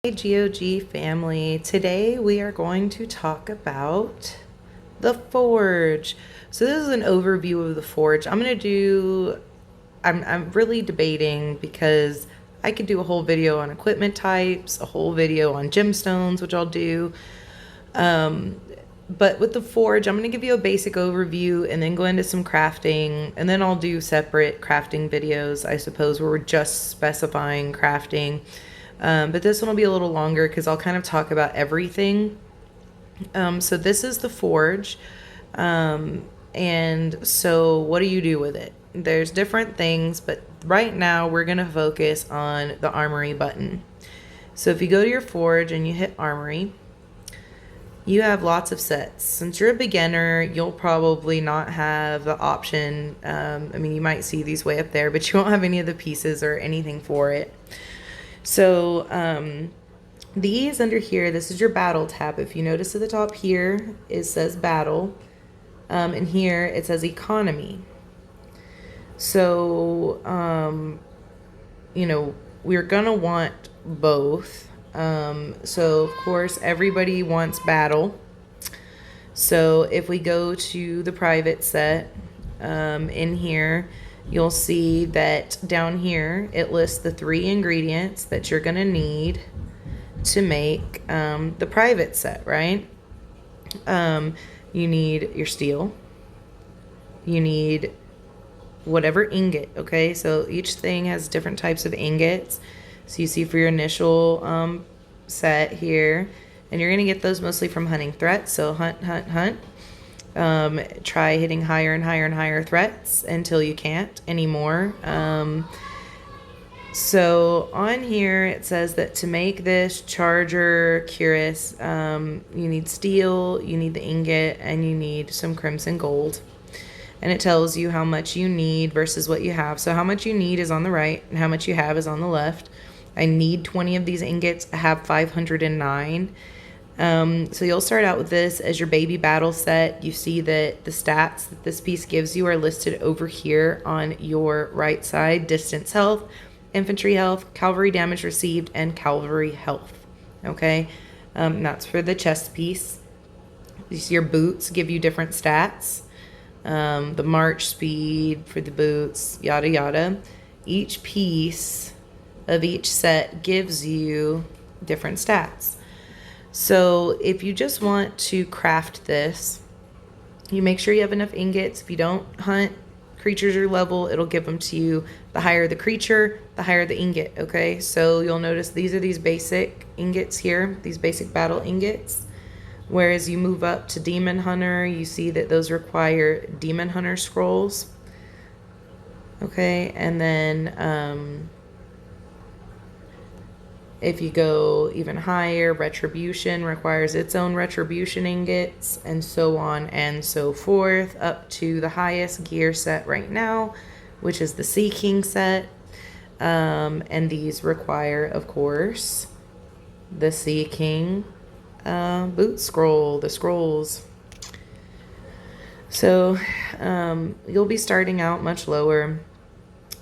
Hey GOG family, today we are going to talk about the Forge. So this is an overview of the Forge. I'm really debating because I could do a whole video on equipment types, a whole video on gemstones, which I'll do. But with the Forge, I'm going to give you a basic overview and then go into some crafting, and then I'll do separate crafting videos, I suppose, where we're just specifying crafting. But this one will be a little longer because I'll kind of talk about everything. So this is the Forge. And so what do you do with it? There's different things, but right now we're going to focus on the Armory button. So if you go to your Forge and you hit Armory, you have lots of sets. Since you're a beginner, you'll probably not have the option. You might see these way up there, but you won't have any of the pieces or anything for it. So these under here, this is your battle tab. If you notice at the top here, it says battle. And here it says economy. So, we're going to want both. So of course everybody wants battle. So if we go to the private set, in here, you'll see that down here it lists the 3 ingredients that you're going to need to make the private set, right? You need your steel. You need whatever ingot, okay? So each thing has different types of ingots. So you see for your initial set here, and you're going to get those mostly from hunting threats. So hunt. Try hitting higher and higher and higher threats until you can't anymore. So on here it says that to make this charger cuirass, you need steel, you need the ingot, and you need some crimson gold. And it tells you how much you need versus what you have. So how much you need is on the right and how much you have is on the left. I need 20 of these ingots. I have 509. So you'll start out with this as your baby battle set. You see that the stats that this piece gives you are listed over here on your right side: distance health, infantry health, cavalry damage received, and cavalry health. Okay, that's for the chest piece. You see your boots give you different stats. The march speed for the boots, yada yada. Each piece of each set gives you different stats. So if you just want to craft this, you make sure you have enough ingots. If you don't hunt creatures your level, it'll give them to you. The higher the creature, the higher the ingot, okay? So you'll notice these are these basic ingots here, these basic battle ingots. Whereas you move up to Demon Hunter, you see that those require Demon Hunter scrolls. Okay, and then if you go even higher, Retribution requires its own Retribution ingots, and so on and so forth, up to the highest gear set right now, which is the Sea King set. And these require, of course, the Sea King boot scroll, the scrolls. So you'll be starting out much lower.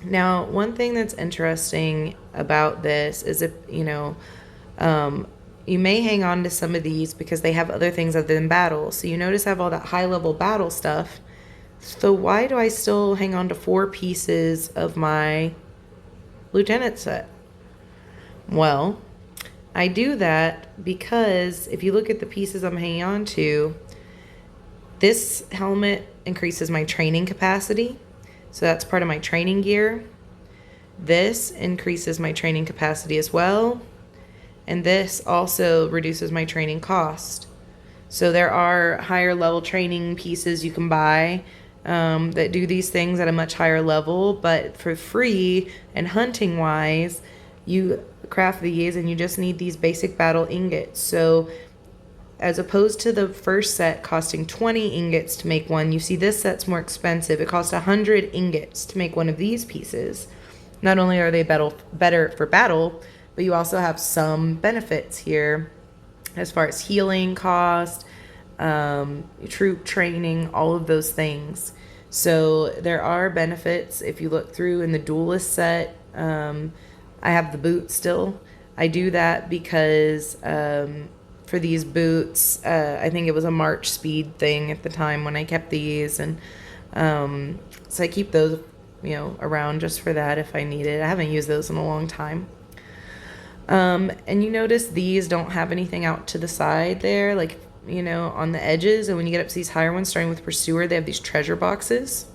Now, one thing that's interesting about this is if, you may hang on to some of these because they have other things other than battle. So you notice I have all that high-level battle stuff. So why do I still hang on to 4 pieces of my lieutenant set? Well, I do that because if you look at the pieces I'm hanging on to, this helmet increases my training capacity. So that's part of my training gear. This increases my training capacity as well. And this also reduces my training cost. So there are higher level training pieces you can buy that do these things at a much higher level. But for free and hunting wise, you craft these and you just need these basic battle ingots. So as opposed to the first set costing 20 ingots to make one, you see this set's more expensive. It costs 100 ingots to make one of these pieces. Not only are they better for battle, but you also have some benefits here as far as healing cost, troop training, all of those things. So there are benefits if you look through in the duelist set. I have the boot still. I do that because for these boots, I think it was a March speed thing at the time when I kept these, and so I keep those, around just for that if I need it. I haven't used those in a long time. And you notice these don't have anything out to the side there, like, on the edges. And when you get up to these higher ones, starting with Pursuer, they have these treasure boxes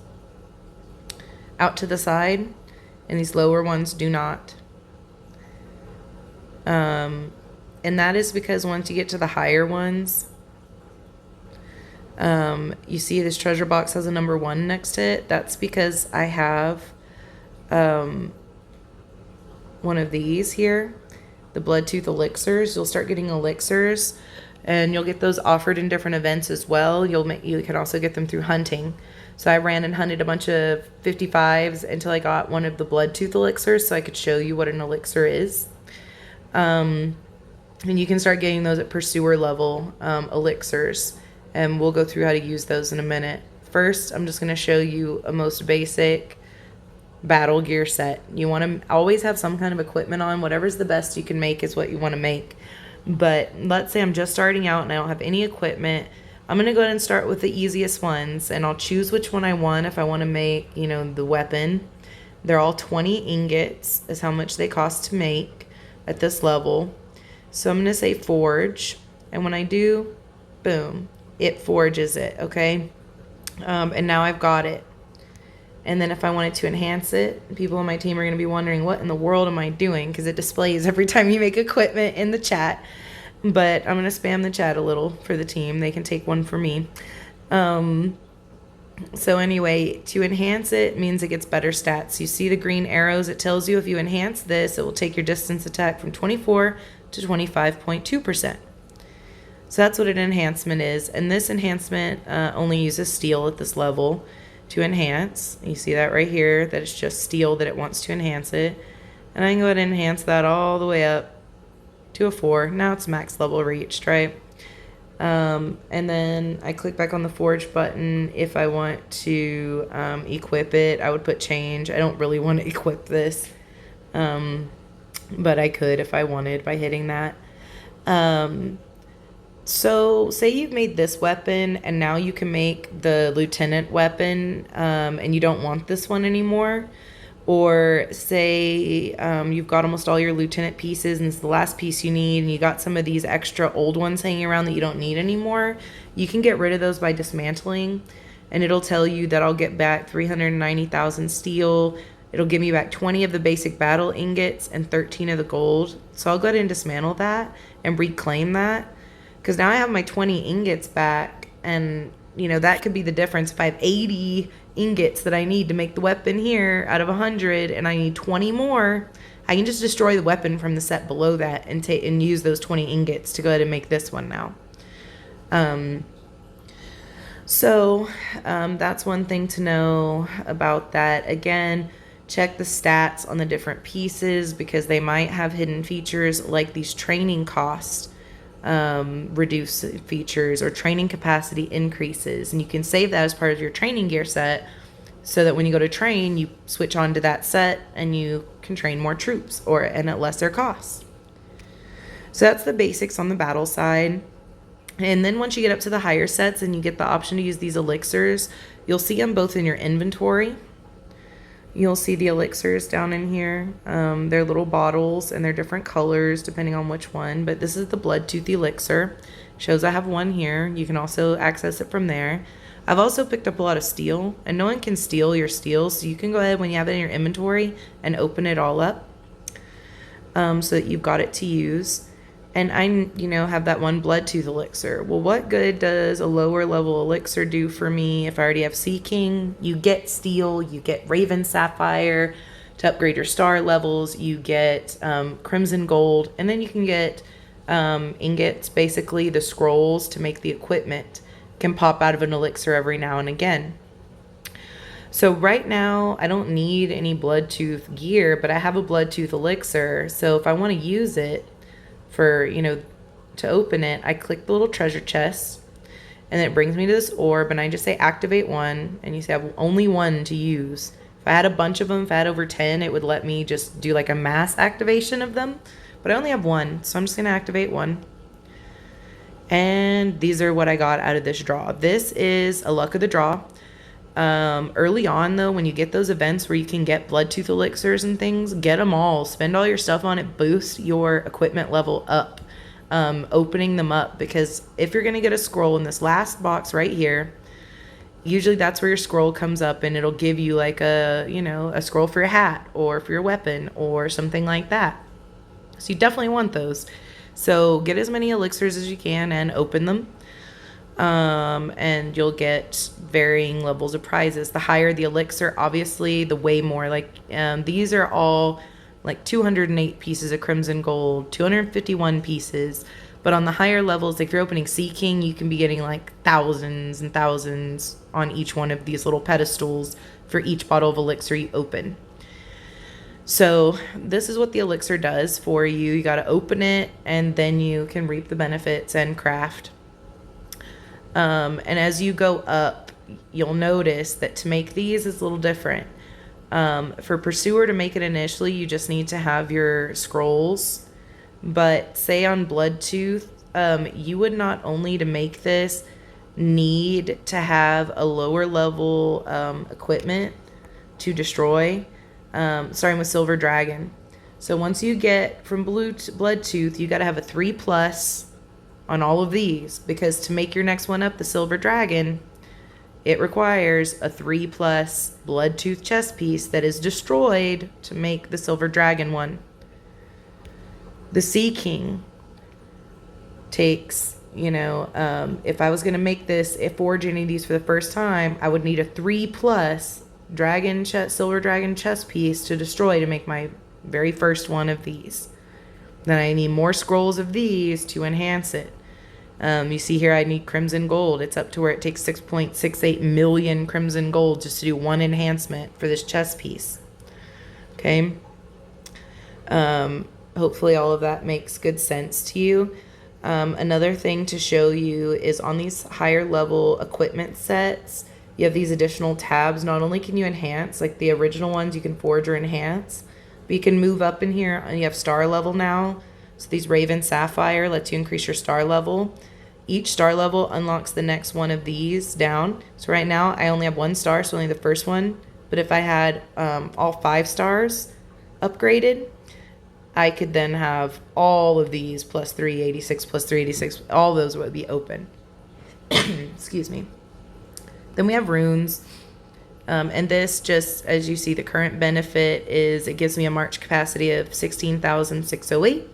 out to the side, and these lower ones do not. And that is because once you get to the higher ones, you see this treasure box has a number 1 next to it. That's because I have one of these here, the Bloodtooth Elixirs. You'll start getting Elixirs, and you'll get those offered in different events as well. You can also get them through hunting. So I ran and hunted a bunch of 55s until I got one of the Bloodtooth Elixirs, so I could show you what an elixir is. And you can start getting those at Pursuer level Elixirs, and we'll go through how to use those in a minute. First, I'm just going to show you a most basic battle gear set. You want to always have some kind of equipment on. Whatever's the best you can make is what you want to make. But let's say I'm just starting out and I don't have any equipment. I'm going to go ahead and start with the easiest ones, and I'll choose which one I want if I want to make, the weapon. They're all 20 ingots is how much they cost to make at this level. So I'm going to say forge, and when I do, boom, it forges it, okay? And now I've got it. And then if I wanted to enhance it, people on my team are going to be wondering, what in the world am I doing? Because it displays every time you make equipment in the chat. But I'm going to spam the chat a little for the team. They can take one for me. So anyway, to enhance it means it gets better stats. You see the green arrows. It tells you if you enhance this, it will take your distance attack from 24 to 25.2%. So that's what an enhancement is. And this enhancement only uses steel at this level to enhance. You see that right here, that it's just steel that it wants to enhance it. And I can go ahead and enhance that all the way up to a 4. Now it's max level reached, right? And then I click back on the forge button. If I want to equip it, I would put change. I don't really want to equip this, but I could if I wanted by hitting that. So say you've made this weapon and now you can make the lieutenant weapon, and you don't want this one anymore. Or say you've got almost all your lieutenant pieces and it's the last piece you need, and you got some of these extra old ones hanging around that you don't need anymore. You can get rid of those by dismantling, and it'll tell you that I'll get back 390,000 steel. It'll give me back 20 of the basic battle ingots and 13 of the gold. So I'll go ahead and dismantle that and reclaim that, because now I have my 20 ingots back, and that could be the difference. If I have 80 ingots that I need to make the weapon here out of 100, and I need 20 more, I can just destroy the weapon from the set below that and use those 20 ingots to go ahead and make this one now. So that's one thing to know about that. Again, check the stats on the different pieces, because they might have hidden features like these training costs reduce features, or training capacity increases, and you can save that as part of your training gear set, so that when you go to train, you switch on to that set and you can train more troops and at lesser cost. So that's the basics on the battle side. And then once you get up to the higher sets and you get the option to use these elixirs, you'll see them both in your inventory. You'll see the elixirs down in here. They're little bottles, and they're different colors depending on which one. But this is the Bloodtooth Elixir. Shows I have one here. You can also access it from there. I've also picked up a lot of steel, and no one can steal your steel. So you can go ahead when you have it in your inventory and open it all up, so that you've got it to use. And I, have that one Bloodtooth Elixir. Well, what good does a lower level elixir do for me if I already have Sea King? You get steel, you get Raven Sapphire to upgrade your star levels, you get Crimson Gold, and then you can get ingots, basically the scrolls to make the equipment can pop out of an elixir every now and again. So right now, I don't need any Bloodtooth gear, but I have a Bloodtooth Elixir. So if I want to use it, for, to open it, I click the little treasure chest, and it brings me to this orb, and I just say activate one, and you say I have only one to use. If I had a bunch of them, if I had over 10, it would let me just do like a mass activation of them, but I only have one, so I'm just going to activate one. And these are what I got out of this draw. This is a luck of the draw. Early on, though, when you get those events where you can get Bloodtooth elixirs and things, get them all. Spend all your stuff on it. Boost your equipment level up. Opening them up, because if you're going to get a scroll in this last box right here, usually that's where your scroll comes up, and it'll give you like a, you know, a scroll for your hat or for your weapon or something like that. So you definitely want those. So get as many elixirs as you can and open them. And you'll get varying levels of prizes. The higher the elixir, obviously, the way more. Like, these are all like 208 pieces of crimson gold, 251 pieces. But on the higher levels, like if you're opening Sea King, you can be getting like thousands and thousands on each one of these little pedestals for each bottle of elixir you open. So this is what the elixir does for you. You got to open it, and then you can reap the benefits and craft. And as you go up, you'll notice that to make these is a little different. For Pursuer to make it initially, you just need to have your scrolls. But say on Bloodtooth, you would not only to make this need to have a lower level equipment to destroy, starting with Silver Dragon. So once you get from Bloodtooth, you got to have a 3+ on all of these, because to make your next one up, the Silver Dragon, it requires a 3+ Bloodtooth chest piece that is destroyed to make the Silver Dragon one. The Sea King takes, you know, if I was going to make this, forge any of these for the first time, I would need a 3+ Silver Dragon chest piece to destroy to make my very first one of these. Then I need more scrolls of these to enhance it. You see here I need crimson gold. It's up to where it takes 6.68 million crimson gold just to do one enhancement for this chest piece. Okay. Hopefully all of that makes good sense to you. Another thing to show you is on these higher level equipment sets, you have these additional tabs. Not only can you enhance, like the original ones, you can forge or enhance, but you can move up in here, and you have star level now. So these Raven Sapphire lets you increase your star level. Each star level unlocks the next one of these down. So right now I only have 1 star, so only the first one. But if I had all 5 stars upgraded, I could then have all of these plus 386 plus 386. All those would be open. Excuse me. Then we have runes. And this, just as you see, the current benefit is it gives me a march capacity of 16,608.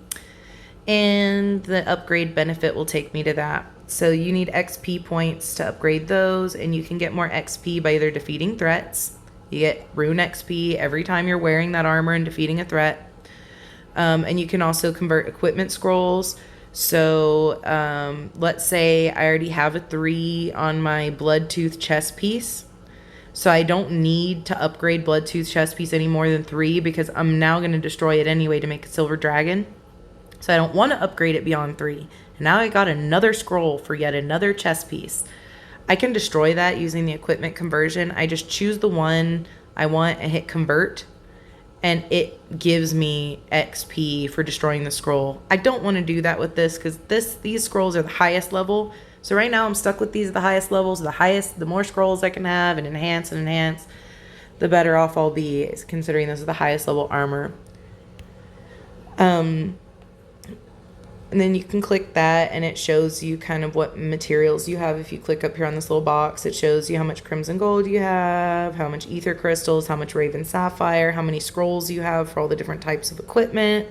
And the upgrade benefit will take me to that. So you need XP points to upgrade those, and you can get more XP by either defeating threats. You get rune XP every time you're wearing that armor and defeating a threat. And you can also convert equipment scrolls. So let's say I already have a 3 on my Bloodtooth chest piece. So I don't need to upgrade Bloodtooth chest piece any more than 3, because I'm now going to destroy it anyway to make a Silver Dragon. So I don't want to upgrade it beyond 3. And now I got another scroll for yet another chest piece. I can destroy that using the equipment conversion. I just choose the one I want and hit convert, and it gives me XP for destroying the scroll. I don't want to do that with this, because these scrolls are the highest level. So right now I'm stuck with these at the highest levels. The more scrolls I can have and enhance, the better off I'll be, considering this is the highest level armor. And then you can click that, and it shows you kind of what materials you have. If you click up here on this little box, it shows you how much crimson gold you have, how much ether crystals, how much raven sapphire, how many scrolls you have for all the different types of equipment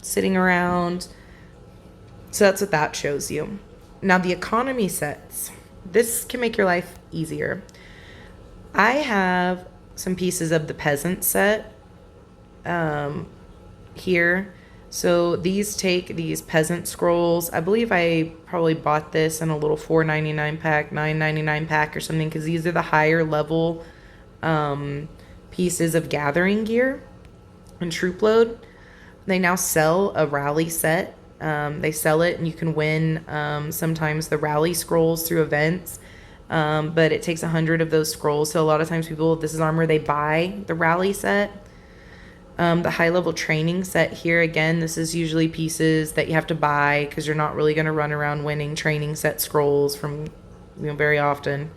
sitting around. So that's what that shows you. Now the economy sets. This can make your life easier. I have some pieces of the peasant set here. So these take these peasant scrolls. I believe I probably bought this in a little $4.99 pack, $9.99 pack or something, because these are the higher level pieces of gathering gear and troop load. They now sell a rally set. They sell it, and you can win sometimes the rally scrolls through events. But it takes 100 of those scrolls. So a lot of times people, if this is armor, they buy the rally set. The high level training set here, again, this is usually pieces that you have to buy because you're not really going to run around winning training set scrolls from, very often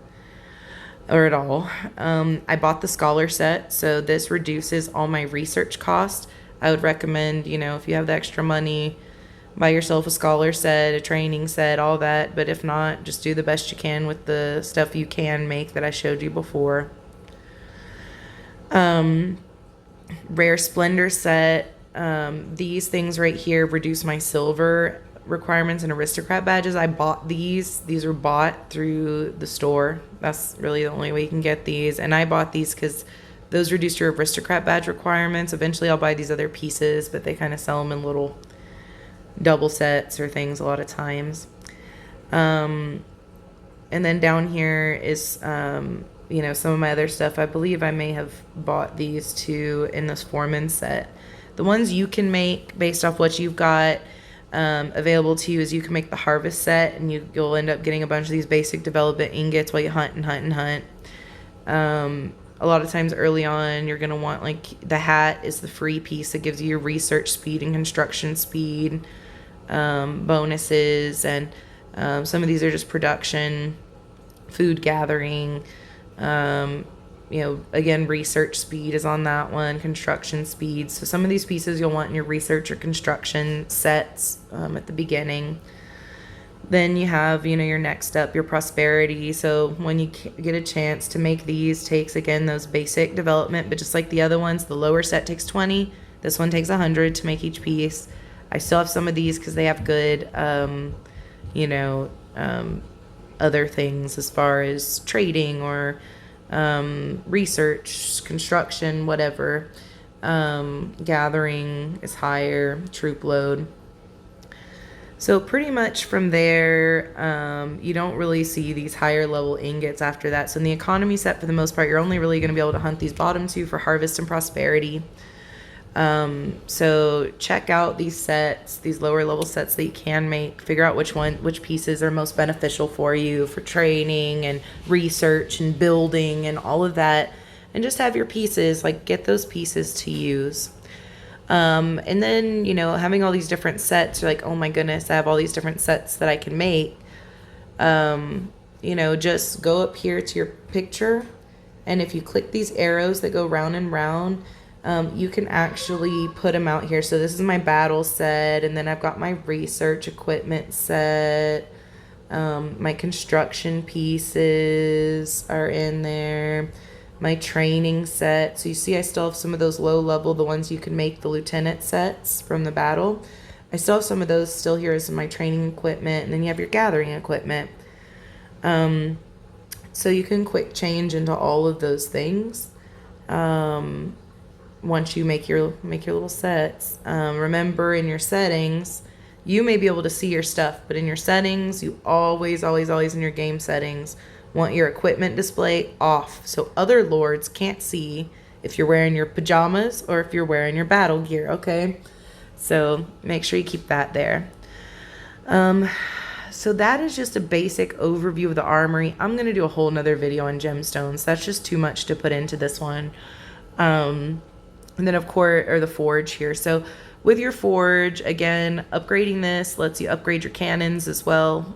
or at all. I bought the scholar set, so this reduces all my research cost. I would recommend, if you have the extra money, buy yourself a scholar set, a training set, all that. But if not, just do the best you can with the stuff you can make that I showed you before. Rare Splendor Set. These things right here reduce my silver requirements and aristocrat badges. I bought these. These were bought through the store. That's really the only way you can get these. And I bought these because those reduce your aristocrat badge requirements. Eventually I'll buy these other pieces, but they kind of sell them in little double sets or things a lot of times. And then down here is some of my other stuff. I believe I may have bought these two in this foreman set. The ones you can make based off what you've got available to you is you can make the harvest set, and you'll end up getting a bunch of these basic development ingots while you hunt and hunt and hunt. A lot of times early on, you're going to want, the hat is the free piece that gives you your research speed and construction speed bonuses, and some of these are just production, food gathering, again, research speed is on that one, construction speed. So some of these pieces you'll want in your research or construction sets at the beginning. Then you have, your next up, your prosperity. So when you get a chance to make these, takes, again, those basic development, but just like the other ones, the lower set takes 20. This one takes 100 to make each piece. I still have some of these because they have good, other things as far as trading or research, construction, whatever. Gathering is higher, troop load. So pretty much from there, you don't really see these higher level ingots after that. So in the economy set, for the most part, you're only really going to be able to hunt these bottom two for harvest and prosperity. So check out these sets, these lower level sets that you can make. Figure out which pieces are most beneficial for you for training and research and building and all of that. And just have your pieces, get those pieces to use. And then, having all these different sets, you're like, oh my goodness, I have all these different sets that I can make. Just go up here to your picture. And if you click these arrows that go round and round, you can actually put them out here. So this is my battle set, and then I've got my research equipment set. My construction pieces are in there. My training set. So you see I still have some of those low level, the ones you can make the lieutenant sets from the battle. I still have some of those still here as my training equipment, and then you have your gathering equipment. So you can quick change into all of those things. Once you make your little sets. Remember, in your settings, you may be able to see your stuff, but in your settings, you always in your game settings want your equipment display off, so other lords can't see if you're wearing your pajamas or if you're wearing your battle gear, okay? So make sure you keep that there. So that is just a basic overview of the armory. I'm going to do a whole nother video on gemstones. That's just too much to put into this one. And then, of course, or the forge here. So with your forge, again, upgrading this lets you upgrade your cannons as well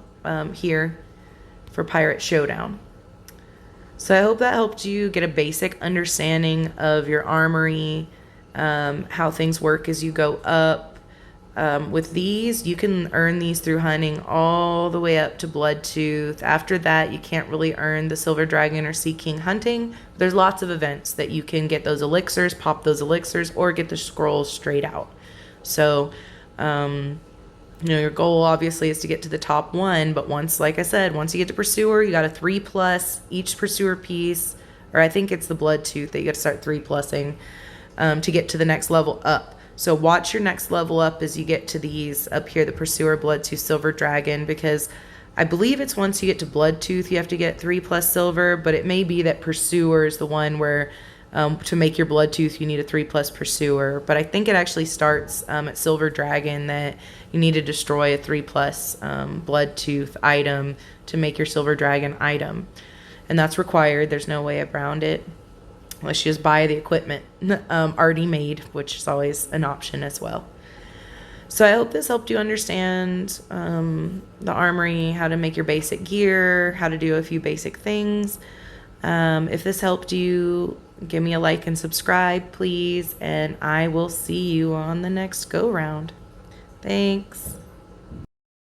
here for Pirate Showdown. So I hope that helped you get a basic understanding of your armory, how things work as you go up. With these, you can earn these through hunting all the way up to Bloodtooth. After that, you can't really earn the Silver Dragon or Sea King hunting. There's lots of events that you can get those elixirs, pop those elixirs, or get the scrolls straight out. So, your goal obviously is to get to the top one, but like I said, once you get to Pursuer, you got a 3+ each Pursuer piece, or I think it's the Bloodtooth that you got to start 3+ing to get to the next level up. So watch your next level up as you get to these up here, the Pursuer, Bloodtooth, Silver Dragon, because I believe it's once you get to Bloodtooth, you have to get 3+ silver, but it may be that Pursuer is the one where to make your Bloodtooth, you need a 3+ Pursuer. But I think it actually starts at Silver Dragon that you need to destroy a 3+ Bloodtooth item to make your Silver Dragon item. And that's required. There's no way around it. Let's just buy the equipment already made, which is always an option as well. So I hope this helped you understand the Armory, how to make your basic gear, how to do a few basic things. If this helped you, give me a like and subscribe, please, and I will see you on the next go round. Thanks.